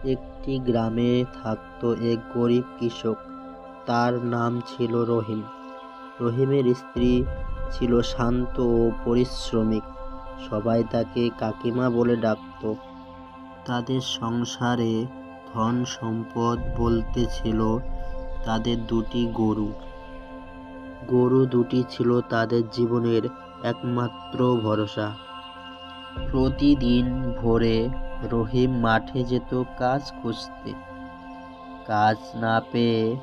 একটি গ্রামে থাকতো এক গরিব কৃষক। তার নাম ছিল রহিম। রহিমের স্ত্রী ছিল শান্ত ও পরিশ্রমিক। সবাই তাকে কাকিমা বলে ডাকত। তাদের সংসারে ধন সম্পদ বলতে ছিল তাদের দুটি গরু। গরু দুটি ছিল তাদের জীবনের একমাত্র ভরসা। প্রতিদিন ভোরে রহিম মাঠে যেত কাজ খুঁজতে। কাজ না পেয়ে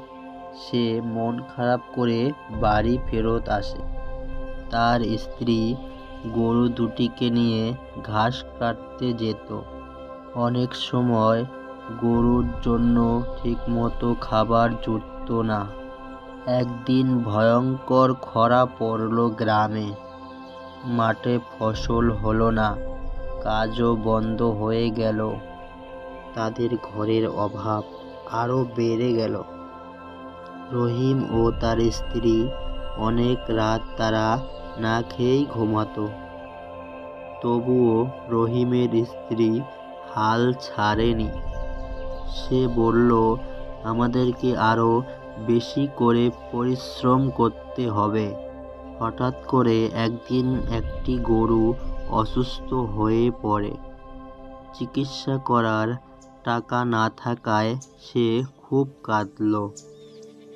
সে মন খারাপ করে বাড়ি ফেরত আসে। তার স্ত্রী গরু দুটিকে নিয়ে ঘাস কাটতে যেত। অনেক সময় গরুর জন্য ঠিকমতো খাবার জুটত না। একদিন ভয়ঙ্কর খরা পড়ল গ্রামে। মাঠে ফসল হলো না, কাজও বন্ধ হয়ে গেল। তাদের ঘরের অভাব আরো বেড়ে গেল। রহিম ও তার স্ত্রী অনেক রাত তারা না খেয়েই ঘুমাতো। তবুও রহিমের স্ত্রী হাল ছাড়েনি। সে বলল, আমাদেরকে আরো বেশি করে পরিশ্রম করতে হবে। হঠাৎ করে একদিন একটি গরু অসুস্থ হয়ে পড়ে। চিকিৎসা করার টাকা না থাকায় সে খুব কাঁদল।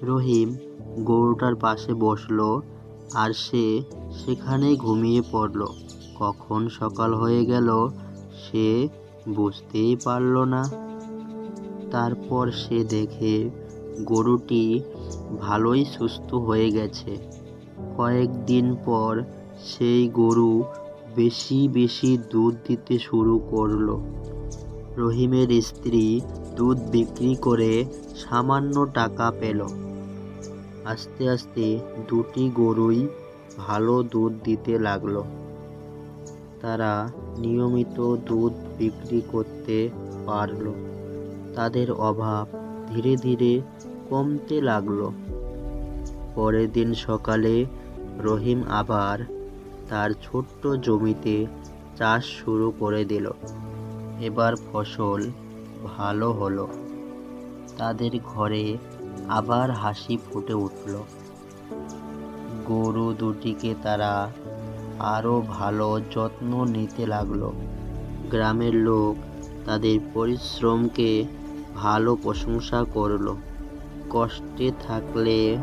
রহিম গরুটার পাশে বসলো আর সে সেখানেই ঘুমিয়ে পড়ল। কখন সকাল হয়ে গেল সে বুঝতেই পারল না। তারপর সে দেখে গরুটি ভালোই সুস্থ হয়ে গেছে। কয়েকদিন পর সেই গরু বেশি বেশি দুধ দিতে শুরু করলো। রহিমের স্ত্রী দুধ বিক্রি করে সামান্য টাকা পেল। আস্তে আস্তে দুটি গরুই ভালো দুধ দিতে লাগলো। তারা নিয়মিত দুধ বিক্রি করতে পারল। তাদের অভাব ধীরে ধীরে কমতে লাগলো। পরের দিন সকালে রহিম আবার তার ছোট্ট জমিতে চাষ শুরু করে দিল। এবার ফসল ভালো হলো। তাদের ঘরে আবার হাসি ফুটে উঠল। গরু দুটিকে তারা আরো ভালো যত্ন নিতে লাগলো। গ্রামের লোক তাদের পরিশ্রমকে ভালো প্রশংসা করলো। কষ্টে থাকলে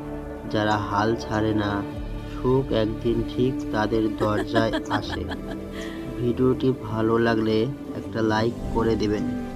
যারা হাল ছাড়ে না, সুখ একদিন ঠিক তাদের দরজায় আসে। ভিডিওটি ভালো লাগলে একটা লাইক করে দেবেন।